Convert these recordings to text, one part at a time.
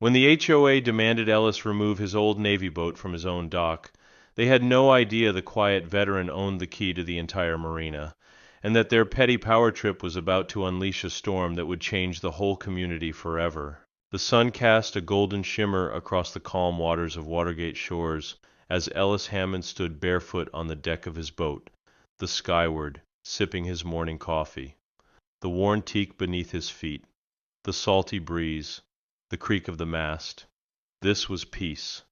When the HOA demanded Ellis remove his old Navy boat from his own dock, they had no idea the quiet veteran owned the key to the entire marina, and that their petty power trip was about to unleash a storm that would change the whole community forever. The sun cast a golden shimmer across the calm waters of Watergate shores as Ellis Hammond stood barefoot on the deck of his boat, the skyward, sipping his morning coffee, the worn teak beneath his feet, the salty breeze, the creak of the mast. This was peace.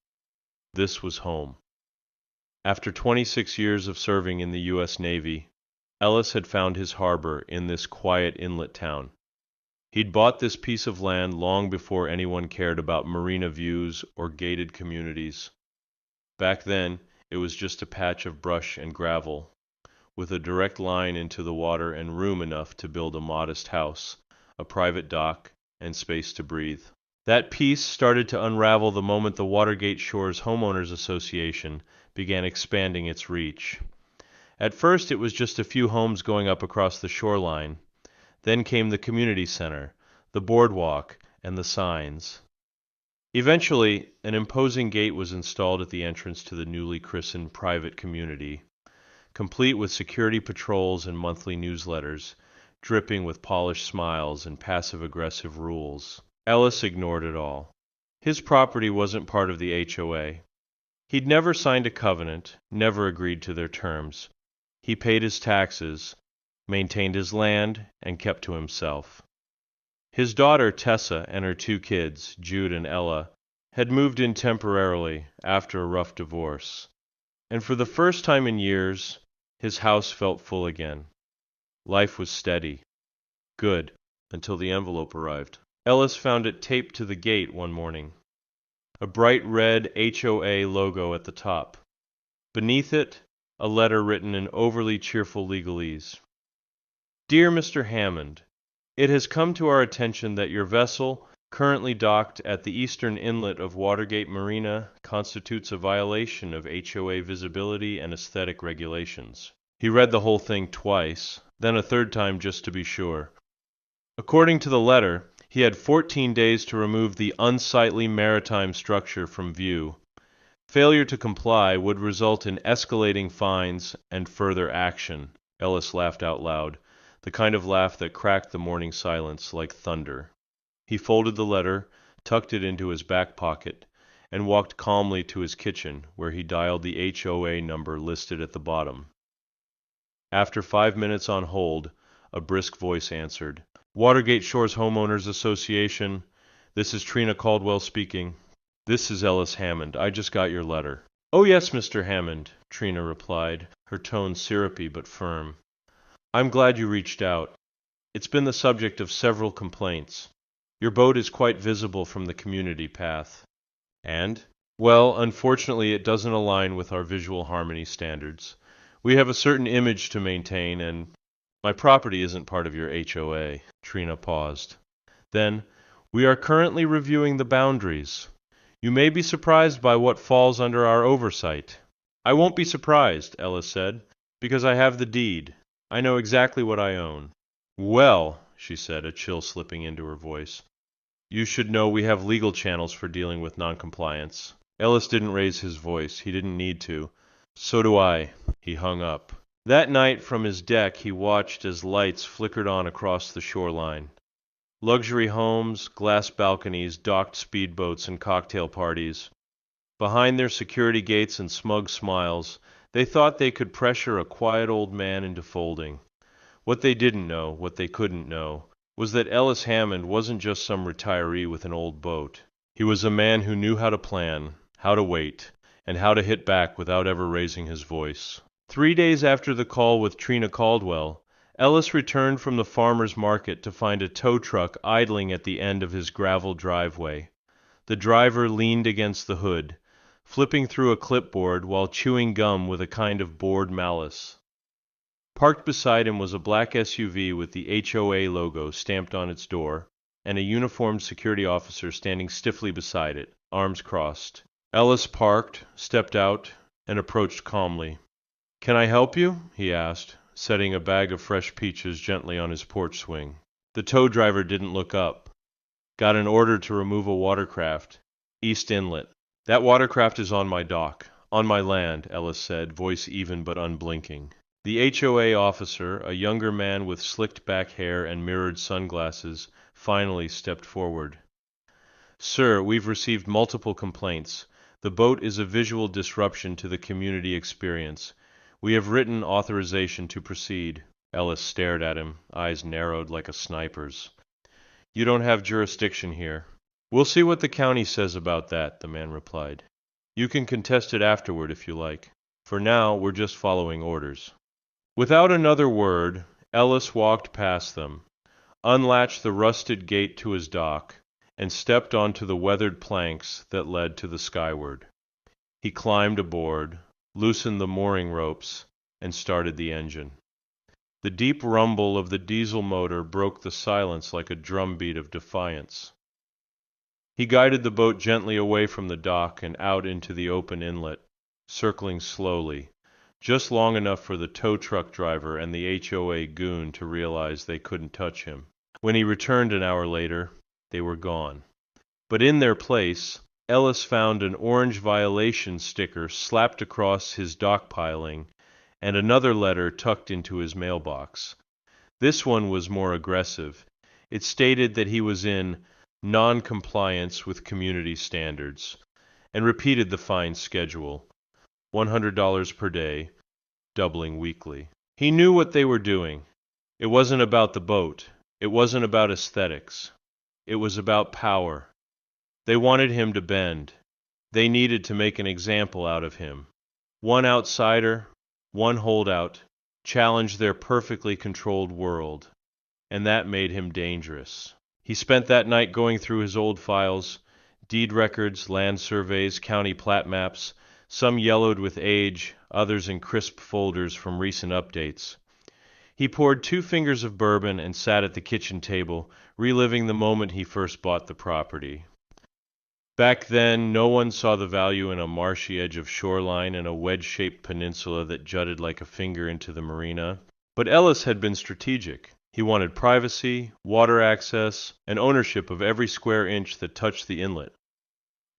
This was home. After 26 years of serving in the U.S. Navy, Ellis had found his harbor in this quiet inlet town. He'd bought this piece of land long before anyone cared about marina views or gated communities. Back then, it was just a patch of brush and gravel, with a direct line into the water and room enough to build a modest house, a private dock, and space to breathe. That piece started to unravel the moment the Watergate Shores Homeowners Association began expanding its reach. At first, it was just a few homes going up across the shoreline. Then came the community center, the boardwalk, and the signs. Eventually, an imposing gate was installed at the entrance to the newly christened private community, complete with security patrols and monthly newsletters, dripping with polished smiles and passive-aggressive rules. Ellis ignored it all. His property wasn't part of the HOA. He'd never signed a covenant, never agreed to their terms. He paid his taxes, maintained his land, and kept to himself. His daughter, Tessa, and her two kids, Jude and Ella, had moved in temporarily after a rough divorce, and for the first time in years, his house felt full again. Life was steady. Good, until the envelope arrived. Ellis found it taped to the gate one morning. A bright red HOA logo at the top. Beneath it, a letter written in overly cheerful legalese. Dear Mr. Hammond, it has come to our attention that your vessel, currently docked at the eastern inlet of Watergate Marina, constitutes a violation of HOA visibility and aesthetic regulations. He read the whole thing twice, then a third time just to be sure. According to the letter, he had 14 days to remove the unsightly maritime structure from view. Failure to comply would result in escalating fines and further action. Ellis laughed out loud, the kind of laugh that cracked the morning silence like thunder. He folded the letter, tucked it into his back pocket, and walked calmly to his kitchen, where he dialed the HOA number listed at the bottom. After 5 minutes on hold, a brisk voice answered. Watergate Shores Homeowners Association. This is Trina Caldwell speaking. This is Ellis Hammond. I just got your letter. Oh yes, Mr. Hammond, Trina replied, her tone syrupy but firm. I'm glad you reached out. It's been the subject of several complaints. Your boat is quite visible from the community path. And? Well, unfortunately it doesn't align with our visual harmony standards. We have a certain image to maintain, and my property isn't part of your HOA. Trina paused. Then, we are currently reviewing the boundaries. You may be surprised by what falls under our oversight. I won't be surprised, Ellis said, because I have the deed. I know exactly what I own. Well, she said, a chill slipping into her voice, you should know we have legal channels for dealing with noncompliance. Ellis didn't raise his voice. He didn't need to. So do I. He hung up. That night from his deck he watched as lights flickered on across the shoreline. Luxury homes, glass balconies, docked speedboats, and cocktail parties. Behind their security gates and smug smiles, they thought they could pressure a quiet old man into folding. What they didn't know, what they couldn't know, was that Ellis Hammond wasn't just some retiree with an old boat. He was a man who knew how to plan, how to wait, and how to hit back without ever raising his voice. 3 days after the call with Trina Caldwell, Ellis returned from the farmer's market to find a tow truck idling at the end of his gravel driveway. The driver leaned against the hood, flipping through a clipboard while chewing gum with a kind of bored malice. Parked beside him was a black SUV with the HOA logo stamped on its door, and a uniformed security officer standing stiffly beside it, arms crossed. Ellis parked, stepped out, and approached calmly. "Can I help you?" he asked, setting a bag of fresh peaches gently on his porch swing. The tow driver didn't look up. Got an order to remove a watercraft. East Inlet. That watercraft is on my dock. On my land, Ellis said, voice even but unblinking. The HOA officer, a younger man with slicked back hair and mirrored sunglasses, finally stepped forward. Sir, we've received multiple complaints. The boat is a visual disruption to the community experience. We have written authorization to proceed. Ellis stared at him, eyes narrowed like a sniper's. You don't have jurisdiction here. We'll see what the county says about that, the man replied. You can contest it afterward if you like. For now, we're just following orders. Without another word, Ellis walked past them, unlatched the rusted gate to his dock, and stepped onto the weathered planks that led to the skyward. He climbed aboard, loosened the mooring ropes, and started the engine. The deep rumble of the diesel motor broke the silence like a drumbeat of defiance. He guided the boat gently away from the dock and out into the open inlet, circling slowly, just long enough for the tow truck driver and the HOA goon to realize they couldn't touch him. When he returned an hour later, they were gone. But in their place, Ellis found an orange violation sticker slapped across his dock piling and another letter tucked into his mailbox. This one was more aggressive. It stated that he was in non-compliance with community standards, and repeated the fine schedule, $100 per day, doubling weekly. He knew what they were doing. It wasn't about the boat. It wasn't about aesthetics. It was about power. They wanted him to bend. They needed to make an example out of him. One outsider, one holdout, challenged their perfectly controlled world, and that made him dangerous. He spent that night going through his old files, deed records, land surveys, county plat maps, some yellowed with age, others in crisp folders from recent updates. He poured 2 fingers of bourbon and sat at the kitchen table, reliving the moment he first bought the property. Back then, no one saw the value in a marshy edge of shoreline and a wedge-shaped peninsula that jutted like a finger into the marina. But Ellis had been strategic. He wanted privacy, water access, and ownership of every square inch that touched the inlet.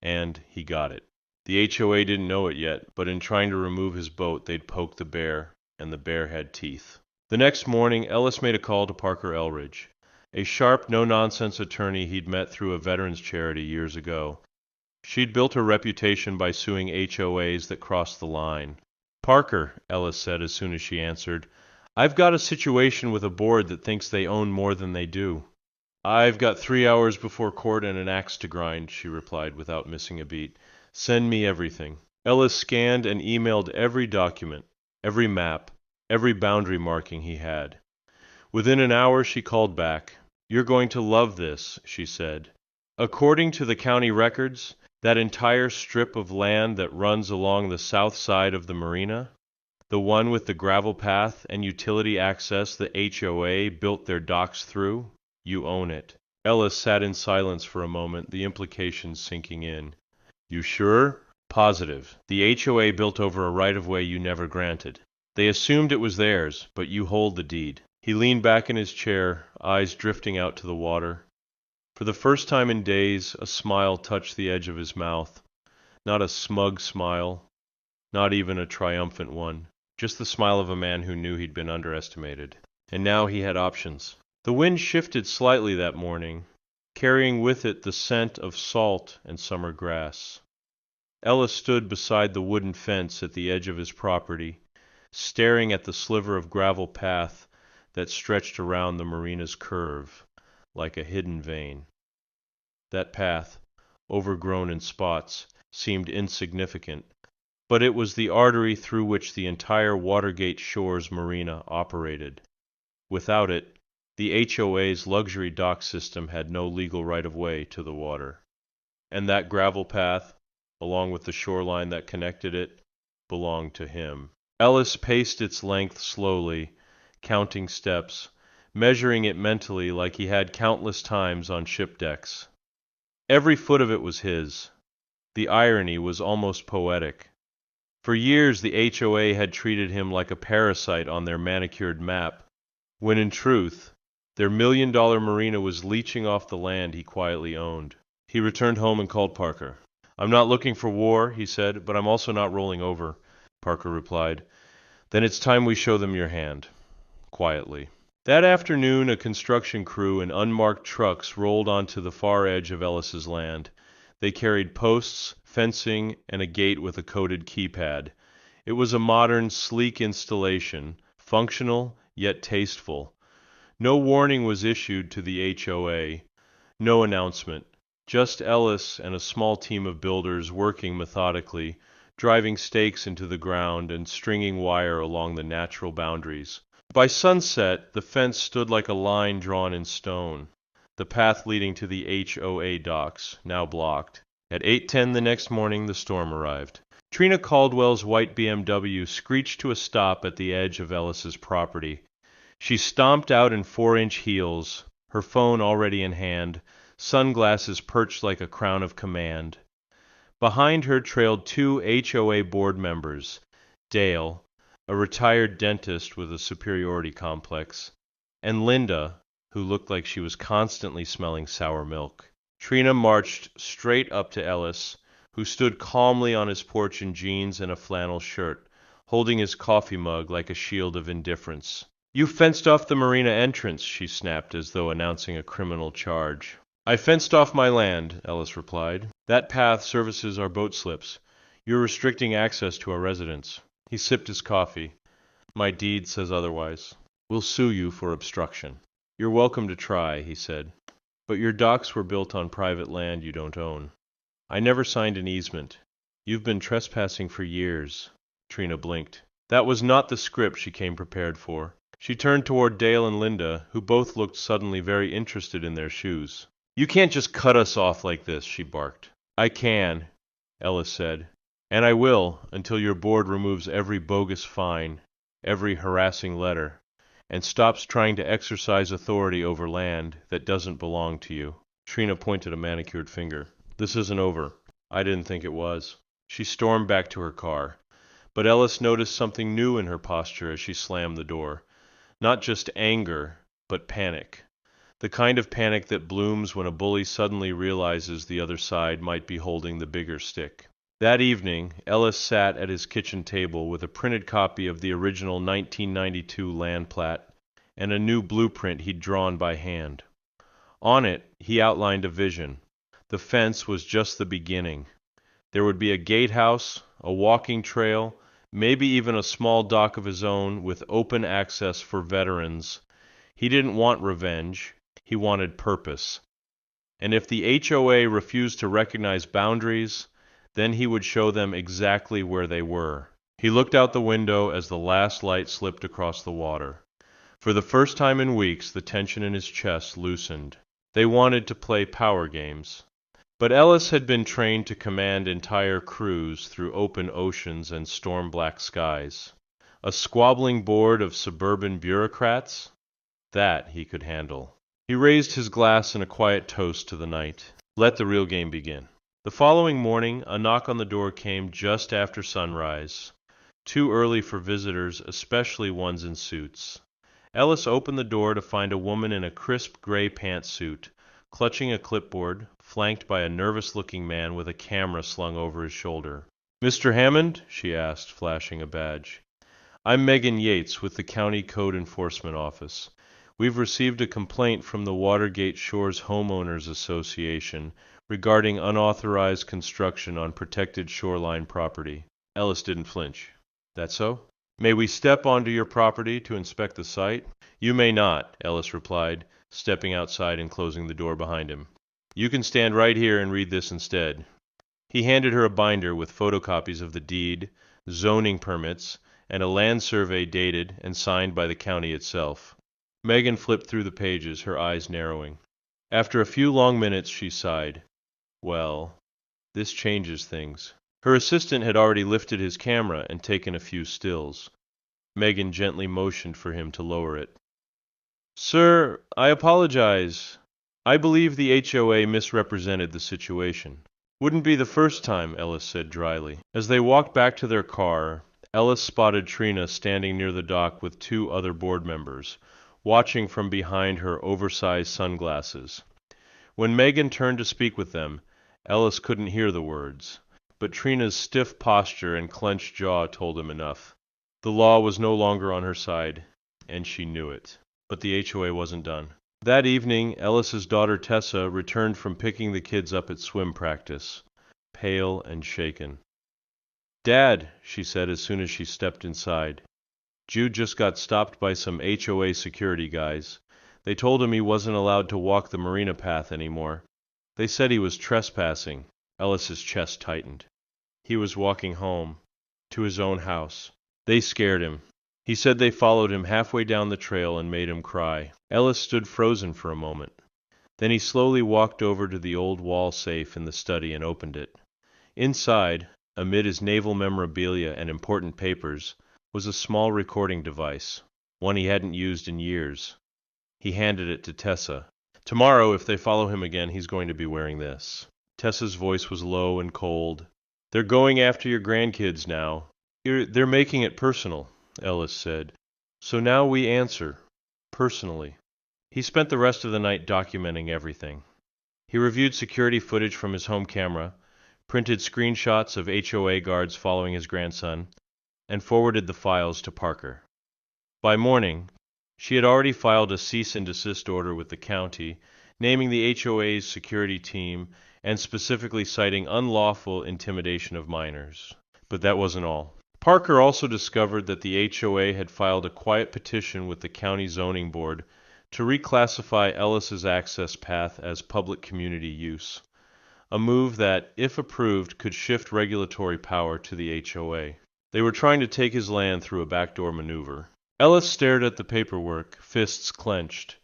And he got it. The HOA didn't know it yet, but in trying to remove his boat, they'd poked the bear, and the bear had teeth. The next morning, Ellis made a call to Parker Elridge, a sharp, no-nonsense attorney he'd met through a veterans charity years ago. She'd built her reputation by suing HOAs that crossed the line. Parker, Ellis said as soon as she answered, I've got a situation with a board that thinks they own more than they do. I've got 3 hours before court and an axe to grind, she replied without missing a beat. Send me everything. Ellis scanned and emailed every document, every map, every boundary marking he had. Within an hour she called back. You're going to love this, she said. According to the county records, that entire strip of land that runs along the south side of the marina, the one with the gravel path and utility access the HOA built their docks through, you own it. Ellis sat in silence for a moment, the implications sinking in. You sure? Positive. The HOA built over a right-of-way you never granted. They assumed it was theirs, but you hold the deed. He leaned back in his chair, eyes drifting out to the water. For the first time in days, a smile touched the edge of his mouth. Not a smug smile, not even a triumphant one. Just the smile of a man who knew he'd been underestimated. And now he had options. The wind shifted slightly that morning, carrying with it the scent of salt and summer grass. Ellis stood beside the wooden fence at the edge of his property, staring at the sliver of gravel path that stretched around the marina's curve, like a hidden vein. That path, overgrown in spots, seemed insignificant, but it was the artery through which the entire Watergate Shores marina operated. Without it, the HOA's luxury dock system had no legal right-of-way to the water. And that gravel path, along with the shoreline that connected it, belonged to him. Ellis paced its length slowly, counting steps, measuring it mentally like he had countless times on ship decks. Every foot of it was his. The irony was almost poetic. For years the HOA had treated him like a parasite on their manicured map, when in truth Their $1 million marina was leeching off the land he quietly owned. He returned home and called Parker. "I'm not looking for war," he said, "but I'm also not rolling over," Parker replied. "Then it's time we show them your hand." Quietly. That afternoon a construction crew in unmarked trucks rolled onto the far edge of Ellis's land. They carried posts, fencing, and a gate with a coded keypad. It was a modern, sleek installation, functional yet tasteful. No warning was issued to the HOA, no announcement. Just Ellis and a small team of builders working methodically, driving stakes into the ground and stringing wire along the natural boundaries. By sunset, the fence stood like a line drawn in stone, the path leading to the HOA docks, now blocked. At 8:10 the next morning, the storm arrived. Trina Caldwell's white BMW screeched to a stop at the edge of Ellis's property. She stomped out in 4-inch heels, her phone already in hand, sunglasses perched like a crown of command. Behind her trailed 2 HOA board members, Dale, a retired dentist with a superiority complex, and Linda, who looked like she was constantly smelling sour milk. Trina marched straight up to Ellis, who stood calmly on his porch in jeans and a flannel shirt, holding his coffee mug like a shield of indifference. "You fenced off the marina entrance," she snapped as though announcing a criminal charge. "I fenced off my land," Ellis replied. "That path services our boat slips. You're restricting access to our residents." He sipped his coffee. "My deed says otherwise. We'll sue you for obstruction." "You're welcome to try," he said. "But your docks were built on private land you don't own. I never signed an easement. You've been trespassing for years." Trina blinked. That was not the script she came prepared for. She turned toward Dale and Linda, who both looked suddenly very interested in their shoes. "You can't just cut us off like this," she barked. "I can," Ellis said. "And I will, until your board removes every bogus fine, every harassing letter, and stops trying to exercise authority over land that doesn't belong to you." Trina pointed a manicured finger. "This isn't over." "I didn't think it was." She stormed back to her car. But Ellis noticed something new in her posture as she slammed the door. Not just anger, but panic. The kind of panic that blooms when a bully suddenly realizes the other side might be holding the bigger stick. That evening, Ellis sat at his kitchen table with a printed copy of the original 1992 land plat and a new blueprint he'd drawn by hand. On it, he outlined a vision. The fence was just the beginning. There would be a gatehouse, a walking trail, maybe even a small dock of his own with open access for veterans. He didn't want revenge. He wanted purpose. And if the HOA refused to recognize boundaries, then he would show them exactly where they were. He looked out the window as the last light slipped across the water. For the first time in weeks, the tension in his chest loosened. They wanted to play power games. But Ellis had been trained to command entire crews through open oceans and storm-black skies. A squabbling board of suburban bureaucrats? That he could handle. He raised his glass in a quiet toast to the night. Let the real game begin. The following morning, a knock on the door came just after sunrise. Too early for visitors, especially ones in suits. Ellis opened the door to find a woman in a crisp gray pantsuit, clutching a clipboard, flanked by a nervous-looking man with a camera slung over his shoulder. "Mr. Hammond?" she asked, flashing a badge. "I'm Megan Yates with the County Code Enforcement Office. We've received a complaint from the Watergate Shores Homeowners Association regarding unauthorized construction on protected shoreline property." Ellis didn't flinch. "That so? May we step onto your property to inspect the site?" "You may not," Ellis replied, stepping outside and closing the door behind him. "You can stand right here and read this instead." He handed her a binder with photocopies of the deed, zoning permits, and a land survey dated and signed by the county itself. Megan flipped through the pages, her eyes narrowing. After a few long minutes, she sighed. "Well, this changes things." Her assistant had already lifted his camera and taken a few stills. Megan gently motioned for him to lower it. "Sir, I apologize. I believe the HOA misrepresented the situation." "Wouldn't be the first time," Ellis said dryly. As they walked back to their car, Ellis spotted Trina standing near the dock with 2 other board members, watching from behind her oversized sunglasses. When Megan turned to speak with them, Ellis couldn't hear the words, but Trina's stiff posture and clenched jaw told him enough. The law was no longer on her side, and she knew it. But the HOA wasn't done. That evening, Ellis's daughter Tessa returned from picking the kids up at swim practice, pale and shaken. "Dad," she said as soon as she stepped inside, "Jude just got stopped by some HOA security guys. They told him he wasn't allowed to walk the Marina path anymore. They said he was trespassing." Ellis's chest tightened. "He was walking home, to his own house. They scared him. He said they followed him halfway down the trail and made him cry." Ellis stood frozen for a moment. Then he slowly walked over to the old wall safe in the study and opened it. Inside, amid his naval memorabilia and important papers, was a small recording device, one he hadn't used in years. He handed it to Tessa. "Tomorrow, if they follow him again, he's going to be wearing this." Tessa's voice was low and cold. "They're going after your grandkids now. They're making it personal," Ellis said. "So now we answer, personally." He spent the rest of the night documenting everything. He reviewed security footage from his home camera, printed screenshots of HOA guards following his grandson, and forwarded the files to Parker. By morning, she had already filed a cease and desist order with the county, naming the HOA's security team and specifically citing unlawful intimidation of minors. But that wasn't all. Parker also discovered that the HOA had filed a quiet petition with the county zoning board to reclassify Ellis's access path as public community use, a move that, if approved, could shift regulatory power to the HOA. They were trying to take his land through a backdoor maneuver. Ellis stared at the paperwork, fists clenched.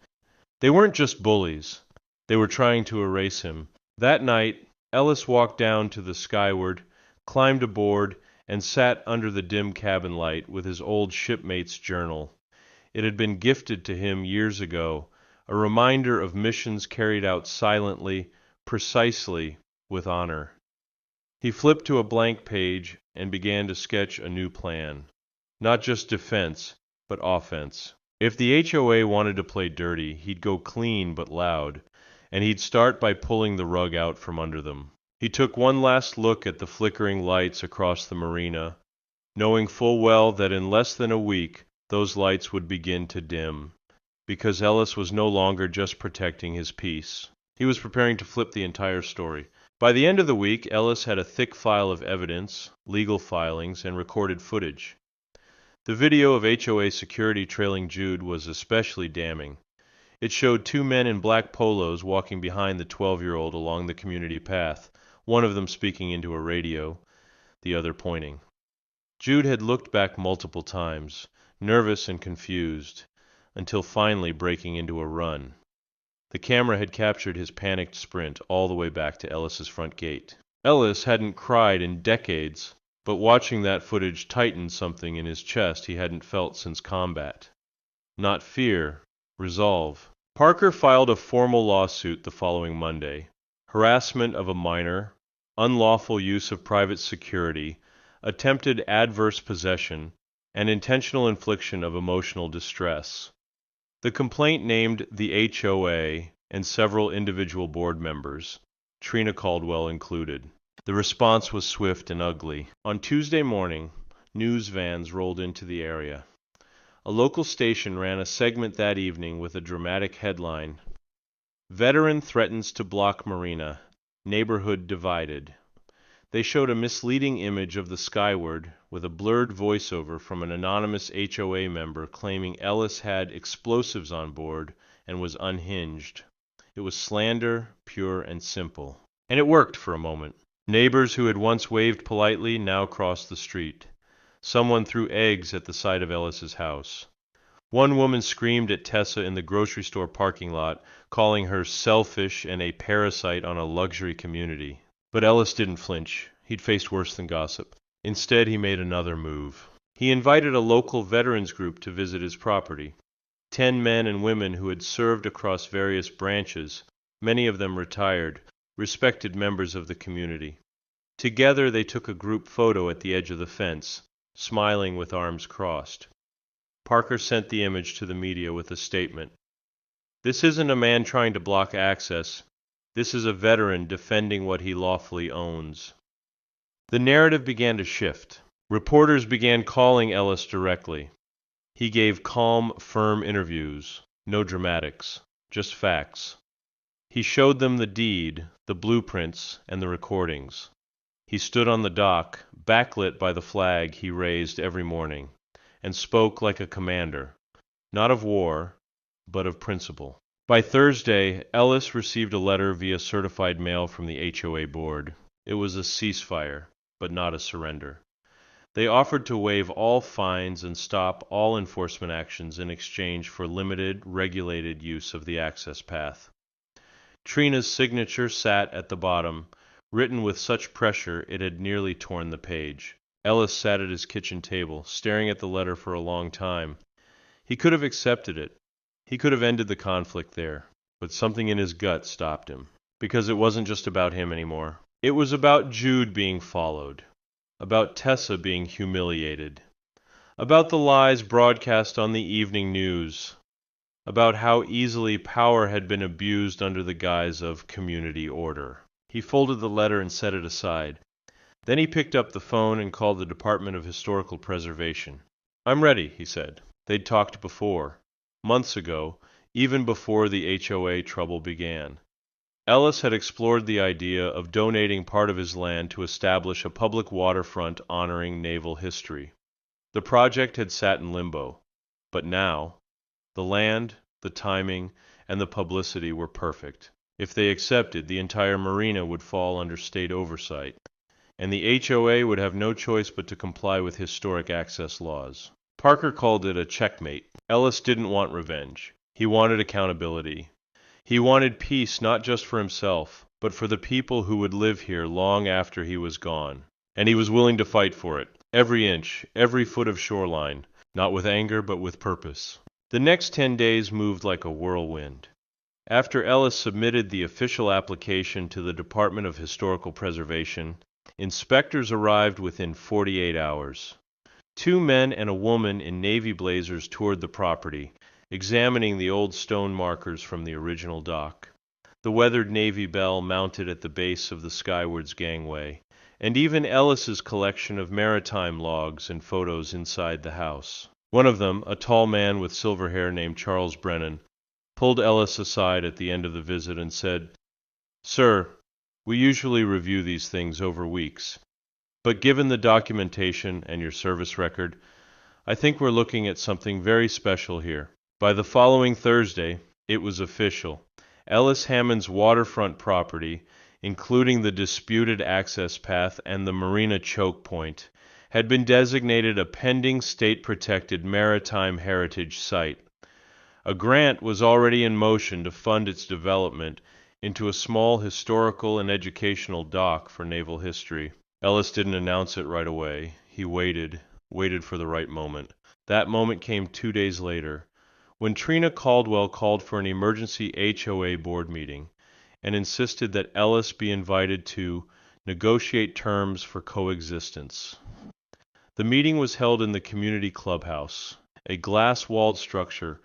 They weren't just bullies. They were trying to erase him. That night, Ellis walked down to the skyward, climbed aboard, and sat under the dim cabin light with his old shipmate's journal. It had been gifted to him years ago, a reminder of missions carried out silently, precisely, with honor. He flipped to a blank page and began to sketch a new plan. Not just defense, but offense. If the HOA wanted to play dirty, he'd go clean but loud, and he'd start by pulling the rug out from under them. He took one last look at the flickering lights across the marina, knowing full well that in less than a week those lights would begin to dim, because Ellis was no longer just protecting his peace. He was preparing to flip the entire story. By the end of the week, Ellis had a thick file of evidence, legal filings, and recorded footage. The video of HOA security trailing Jude was especially damning. It showed two men in black polos walking behind the 12-year-old along the community path, one of them speaking into a radio, the other pointing. Jude had looked back multiple times, nervous and confused, until finally breaking into a run. The camera had captured his panicked sprint all the way back to Ellis's front gate. Ellis hadn't cried in decades, but watching that footage tightened something in his chest he hadn't felt since combat. Not fear, resolve. Parker filed a formal lawsuit the following Monday. Harassment of a minor, unlawful use of private security, attempted adverse possession, and intentional infliction of emotional distress. The complaint named the HOA and several individual board members, Trina Caldwell included. The response was swift and ugly. On Tuesday morning, news vans rolled into the area. A local station ran a segment that evening with a dramatic headline, "Veteran Threatens to Block Marina. Neighborhood Divided." They showed a misleading image of the skyward with a blurred voiceover from an anonymous HOA member claiming Ellis had explosives on board and was unhinged. It was slander, pure and simple. And it worked for a moment. Neighbors who had once waved politely now crossed the street. Someone threw eggs at the side of Ellis's house. One woman screamed at Tessa in the grocery store parking lot, calling her selfish and a parasite on a luxury community. But Ellis didn't flinch. He'd faced worse than gossip. Instead, he made another move. He invited a local veterans group to visit his property. 10 men and women who had served across various branches, many of them retired, respected members of the community. Together, they took a group photo at the edge of the fence, smiling with arms crossed. Parker sent the image to the media with a statement. This isn't a man trying to block access. This is a veteran defending what he lawfully owns. The narrative began to shift. Reporters began calling Ellis directly. He gave calm, firm interviews. No dramatics, just facts. He showed them the deed, the blueprints, and the recordings. He stood on the dock, backlit by the flag he raised every morning, and spoke like a commander, not of war, but of principle. By Thursday, Ellis received a letter via certified mail from the HOA board. It was a ceasefire, but not a surrender. They offered to waive all fines and stop all enforcement actions in exchange for limited, regulated use of the access path. Trina's signature sat at the bottom, written with such pressure it had nearly torn the page. Ellis sat at his kitchen table, staring at the letter for a long time. He could have accepted it. He could have ended the conflict there, but something in his gut stopped him. Because it wasn't just about him anymore. It was about Jude being followed, about Tessa being humiliated, about the lies broadcast on the evening news, about how easily power had been abused under the guise of community order. He folded the letter and set it aside. Then he picked up the phone and called the Department of Historical Preservation. "I'm ready," he said. They'd talked before, months ago, even before the HOA trouble began. Ellis had explored the idea of donating part of his land to establish a public waterfront honoring naval history. The project had sat in limbo, but now, the land, the timing, and the publicity were perfect. If they accepted, the entire marina would fall under state oversight, and the HOA would have no choice but to comply with historic access laws. Parker called it a checkmate. Ellis didn't want revenge. He wanted accountability. He wanted peace not just for himself, but for the people who would live here long after he was gone. And he was willing to fight for it, every inch, every foot of shoreline, not with anger but with purpose. The next 10 days moved like a whirlwind. After Ellis submitted the official application to the Department of Historical Preservation, inspectors arrived within 48 hours. 2 men and a woman in navy blazers toured the property, examining the old stone markers from the original dock, the weathered Navy bell mounted at the base of the skywards gangway, and even Ellis's collection of maritime logs and photos inside the house. One of them, a tall man with silver hair named Charles Brennan, pulled Ellis aside at the end of the visit and said, "Sir, we usually review these things over weeks, but given the documentation and your service record, I think we're looking at something very special here." By the following Thursday, it was official. Ellis Hammond's waterfront property, including the disputed access path and the marina choke point, had been designated a pending state-protected maritime heritage site. A grant was already in motion to fund its development into a small historical and educational dock for naval history. Ellis didn't announce it right away. He waited for the right moment. That moment came 2 days later, when Trina Caldwell called for an emergency HOA board meeting and insisted that Ellis be invited to negotiate terms for coexistence. The meeting was held in the community clubhouse, a glass-walled structure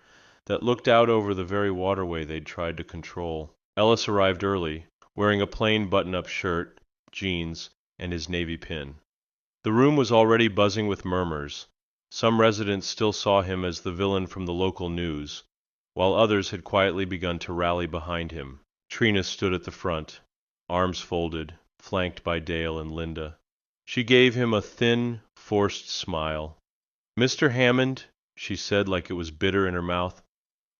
that looked out over the very waterway they'd tried to control. Ellis arrived early, wearing a plain button-up shirt, jeans, and his navy pin. The room was already buzzing with murmurs. Some residents still saw him as the villain from the local news, while others had quietly begun to rally behind him. Trina stood at the front, arms folded, flanked by Dale and Linda. She gave him a thin, forced smile. "Mr. Hammond," she said like it was bitter in her mouth,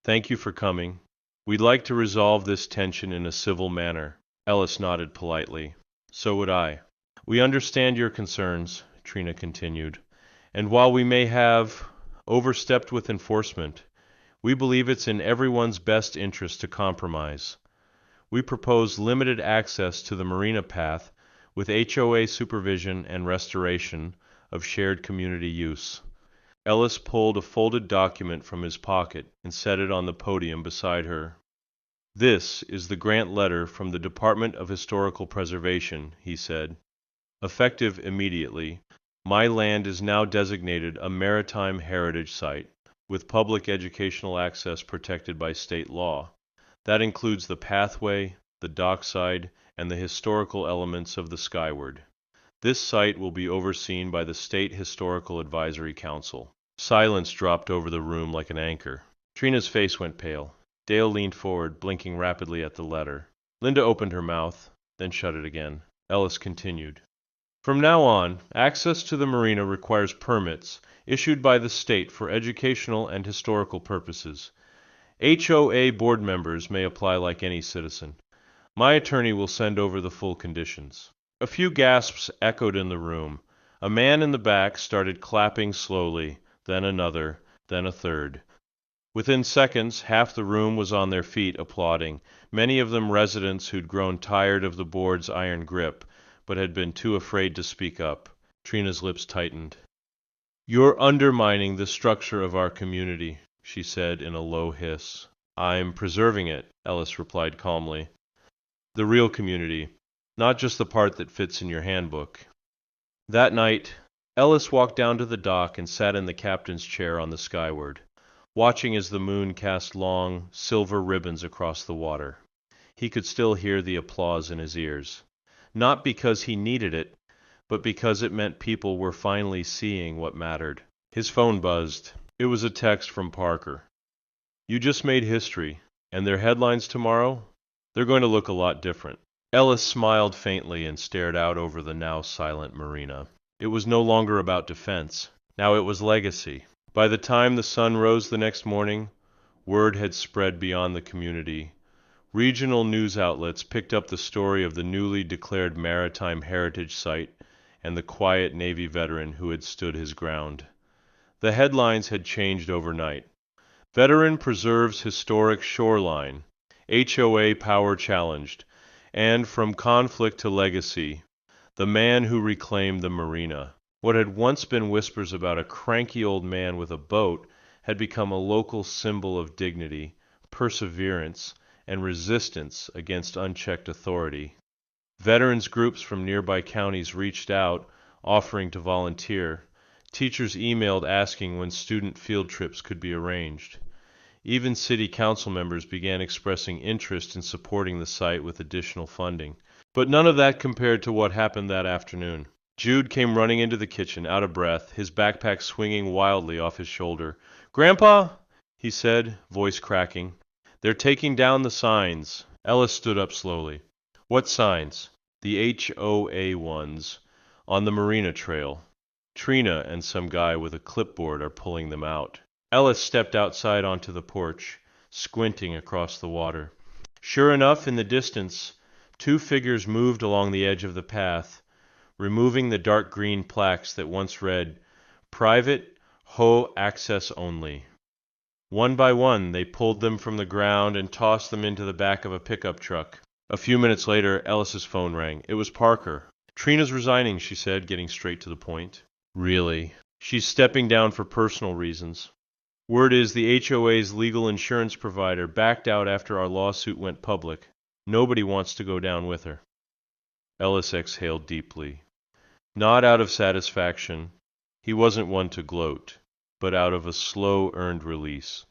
"thank you for coming. We'd like to resolve this tension in a civil manner." Ellis nodded politely. "So would I." "We understand your concerns," Trina continued, "and while we may have overstepped with enforcement, we believe it's in everyone's best interest to compromise. We propose limited access to the marina path with HOA supervision and restoration of shared community use." Ellis pulled a folded document from his pocket and set it on the podium beside her. "This is the grant letter from the Department of Historical Preservation," he said. "Effective immediately, my land is now designated a maritime heritage site. with public educational access protected by state law. That includes the pathway, the dockside, and the historical elements of the Skyward. This site will be overseen by the State Historical Advisory Council. Silence dropped over the room like an anchor. Trina's face went pale. Dale leaned forward, blinking rapidly at the letter. Linda opened her mouth, then shut it again. Ellis continued. From now on, access to the marina requires permits issued by the state for educational and historical purposes. HOA board members may apply like any citizen. My attorney will send over the full conditions. A few gasps echoed in the room. A man in the back started clapping slowly, then another, then a third. Within seconds, half the room was on their feet applauding, many of them residents who'd grown tired of the board's iron grip, but had been too afraid to speak up. Trina's lips tightened. "You're undermining the structure of our community," she said in a low hiss. "I'm preserving it," Ellis replied calmly. "The real community, not just the part that fits in your handbook." That night, Ellis walked down to the dock and sat in the captain's chair on the Skyward, watching as the moon cast long, silver ribbons across the water. He could still hear the applause in his ears. Not because he needed it, but because it meant people were finally seeing what mattered. His phone buzzed. It was a text from Parker. "You just made history, and their headlines tomorrow? They're going to look a lot different." Ellis smiled faintly and stared out over the now silent marina. It was no longer about defense. Now it was legacy. By the time the sun rose the next morning, word had spread beyond the community. Regional news outlets picked up the story of the newly declared maritime heritage site and the quiet Navy veteran who had stood his ground. The headlines had changed overnight. Veteran preserves historic shoreline. HOA power challenged. And from conflict to legacy, the man who reclaimed the marina. What had once been whispers about a cranky old man with a boat had become a local symbol of dignity, perseverance, and resistance against unchecked authority. Veterans groups from nearby counties reached out, offering to volunteer. Teachers emailed asking when student field trips could be arranged. Even city council members began expressing interest in supporting the site with additional funding. But none of that compared to what happened that afternoon. Jude came running into the kitchen, out of breath, his backpack swinging wildly off his shoulder. "Grandpa," he said, voice cracking, "they're taking down the signs." Ellis stood up slowly. "What signs?" "The HOA ones, on the Marina Trail. Trina and some guy with a clipboard are pulling them out." Ellis stepped outside onto the porch, squinting across the water. Sure enough, in the distance, two figures moved along the edge of the path, removing the dark green plaques that once read, "Private, Ho access only." One by one, they pulled them from the ground and tossed them into the back of a pickup truck. A few minutes later, Ellis's phone rang. It was Parker. "Trina's resigning," she said, getting straight to the point. "Really?" "She's stepping down for personal reasons. Word is the HOA's legal insurance provider backed out after our lawsuit went public. Nobody wants to go down with her." Ellis exhaled deeply. Not out of satisfaction. He wasn't one to gloat, but out of a slow earned release.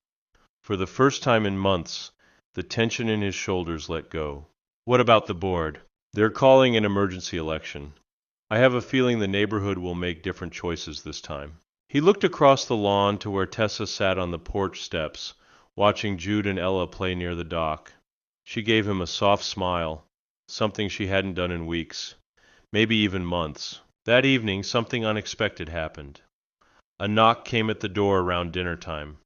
For the first time in months, the tension in his shoulders let go. "What about the board?" "They're calling an emergency election. I have a feeling the neighborhood will make different choices this time." He looked across the lawn to where Tessa sat on the porch steps, watching Jude and Ella play near the dock. She gave him a soft smile, something she hadn't done in weeks, maybe even months. That evening, something unexpected happened. A knock came at the door around dinner time.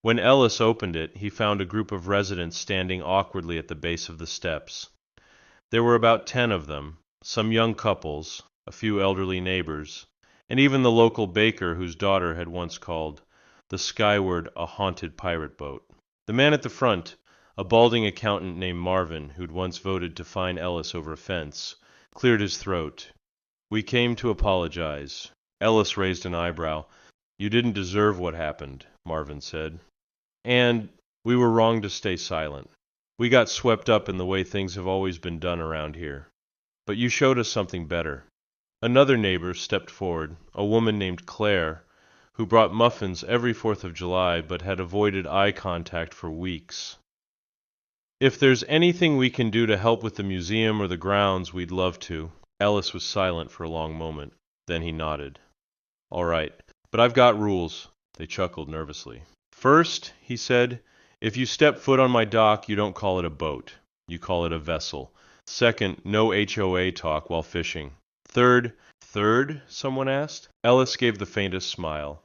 When Ellis opened it, he found a group of residents standing awkwardly at the base of the steps. There were about 10 of them, some young couples, a few elderly neighbors, and even the local baker whose daughter had once called the Skyward a haunted pirate boat. The man at the front, a balding accountant named Marvin, who'd once voted to fine Ellis over a fence, cleared his throat. "We came to apologize." Ellis raised an eyebrow. "You didn't deserve what happened," Marvin said. "And we were wrong to stay silent. We got swept up in the way things have always been done around here. But you showed us something better." Another neighbor stepped forward, a woman named Claire, who brought muffins every 4th of July but had avoided eye contact for weeks. "If there's anything we can do to help with the museum or the grounds, we'd love to." Ellis was silent for a long moment. Then he nodded. "All right, but I've got rules." They chuckled nervously. "First," he said, "if you step foot on my dock, you don't call it a boat. You call it a vessel. Second, no HOA talk while fishing. Third—" "Third?" someone asked. Ellis gave the faintest smile.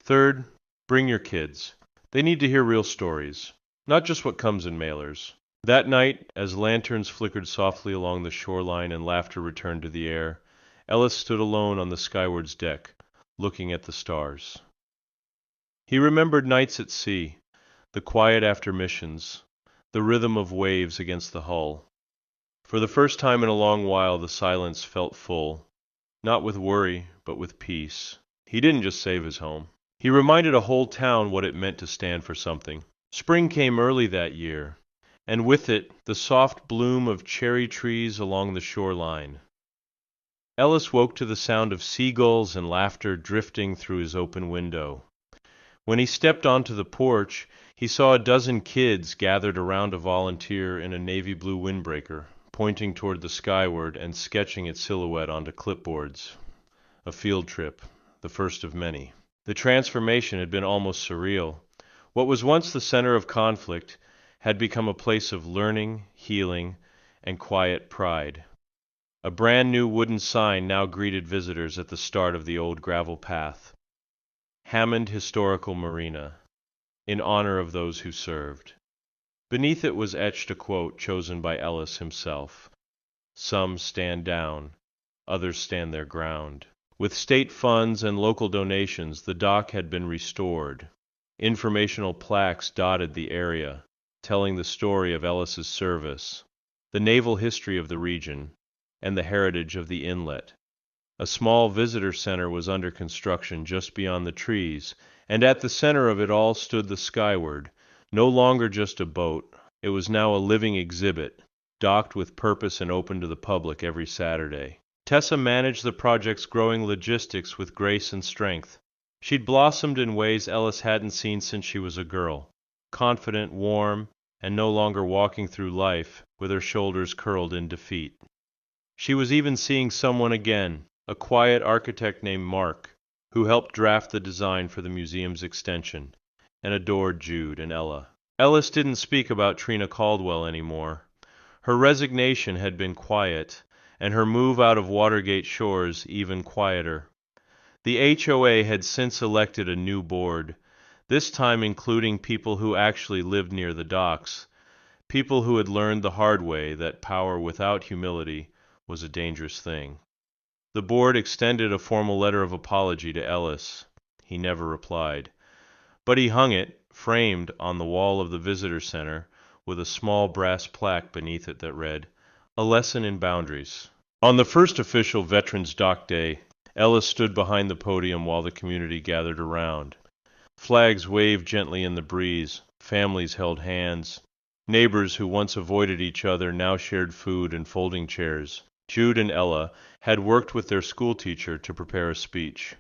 "Third, bring your kids. They need to hear real stories, not just what comes in mailers." That night, as lanterns flickered softly along the shoreline and laughter returned to the air, Ellis stood alone on the skyward's deck, looking at the stars. He remembered nights at sea, the quiet after missions, the rhythm of waves against the hull. For the first time in a long while the silence felt full, not with worry, but with peace. He didn't just save his home. He reminded a whole town what it meant to stand for something. Spring came early that year, and with it the soft bloom of cherry trees along the shoreline. Ellis woke to the sound of seagulls and laughter drifting through his open window. When he stepped onto the porch, he saw a dozen kids gathered around a volunteer in a navy blue windbreaker, pointing toward the skyward and sketching its silhouette onto clipboards. A field trip, the first of many. The transformation had been almost surreal. What was once the center of conflict had become a place of learning, healing, and quiet pride. A brand new wooden sign now greeted visitors at the start of the old gravel path. Hammond Historical Marina, in honor of those who served. Beneath it was etched a quote chosen by Ellis himself. "Some stand down, others stand their ground." With state funds and local donations, the dock had been restored. Informational plaques dotted the area, telling the story of Ellis's service, the naval history of the region, and the heritage of the inlet. A small visitor center was under construction just beyond the trees, and at the center of it all stood the Skyward, no longer just a boat. It was now a living exhibit, docked with purpose and open to the public every Saturday. Tessa managed the project's growing logistics with grace and strength. She'd blossomed in ways Ellis hadn't seen since she was a girl, confident, warm, and no longer walking through life with her shoulders curled in defeat. She was even seeing someone again, a quiet architect named Mark, who helped draft the design for the museum's extension, and adored Jude and Ella. Ellis didn't speak about Trina Caldwell anymore. Her resignation had been quiet, and her move out of Watergate Shores even quieter. The HOA had since elected a new board, this time including people who actually lived near the docks, people who had learned the hard way that power without humility was a dangerous thing. The board extended a formal letter of apology to Ellis. He never replied. But he hung it, framed, on the wall of the visitor center, with a small brass plaque beneath it that read, "A Lesson in Boundaries." On the first official Veterans Dock Day, Ellis stood behind the podium while the community gathered around. Flags waved gently in the breeze, families held hands. Neighbors who once avoided each other now shared food and folding chairs. Jude and Ella had worked with their schoolteacher to prepare a speech.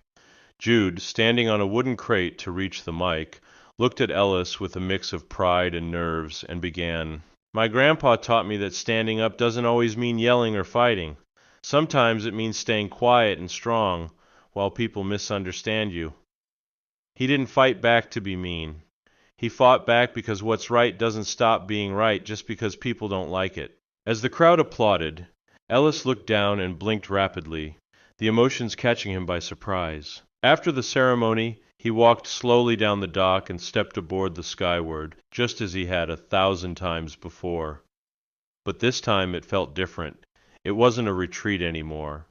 Jude, standing on a wooden crate to reach the mic, looked at Ellis with a mix of pride and nerves and began, "My grandpa taught me that standing up doesn't always mean yelling or fighting. Sometimes it means staying quiet and strong while people misunderstand you." He didn't fight back to be mean. He fought back because what's right doesn't stop being right just because people don't like it. As the crowd applauded, Ellis looked down and blinked rapidly, the emotions catching him by surprise. After the ceremony, he walked slowly down the dock and stepped aboard the Skyward, just as he had 1,000 times before. But this time it felt different. It wasn't a retreat anymore.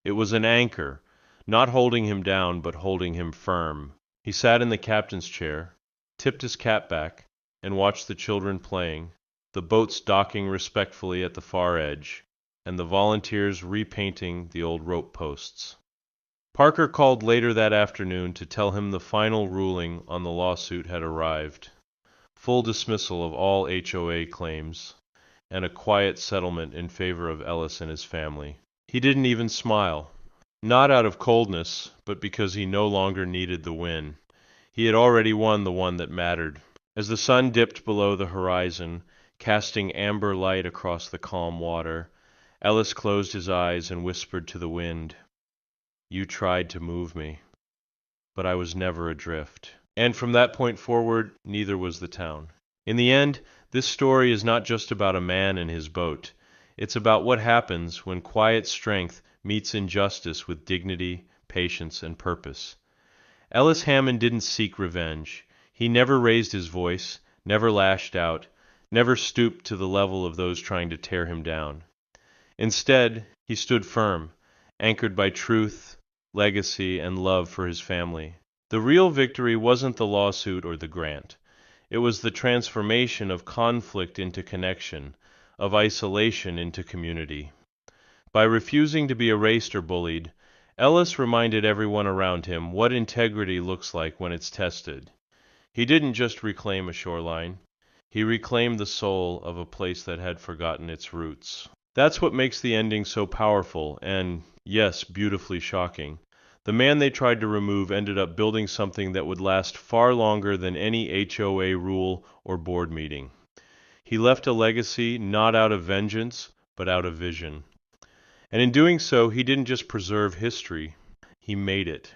It was an anchor, not holding him down but holding him firm. He sat in the captain's chair, tipped his cap back, and watched the children playing, the boats docking respectfully at the far edge, and the volunteers repainting the old rope posts. Parker called later that afternoon to tell him the final ruling on the lawsuit had arrived. Full dismissal of all HOA claims, and a quiet settlement in favor of Ellis and his family. He didn't even smile. Not out of coldness, but because he no longer needed the win. He had already won the one that mattered. As the sun dipped below the horizon, casting amber light across the calm water, Ellis closed his eyes and whispered to the wind, "You tried to move me, but I was never adrift." And from that point forward, neither was the town. In the end, this story is not just about a man and his boat. It's about what happens when quiet strength meets injustice with dignity, patience, and purpose. Ellis Hammond didn't seek revenge. He never raised his voice, never lashed out, never stooped to the level of those trying to tear him down. Instead, he stood firm, anchored by truth, legacy, and love for his family. The real victory wasn't the lawsuit or the grant. It was the transformation of conflict into connection, of isolation into community. By refusing to be erased or bullied, Ellis reminded everyone around him what integrity looks like when it's tested. He didn't just reclaim a shoreline. He reclaimed the soul of a place that had forgotten its roots. That's what makes the ending so powerful and, yes, beautifully shocking. The man they tried to remove ended up building something that would last far longer than any HOA rule or board meeting. He left a legacy not out of vengeance, but out of vision. And in doing so, he didn't just preserve history, he made it.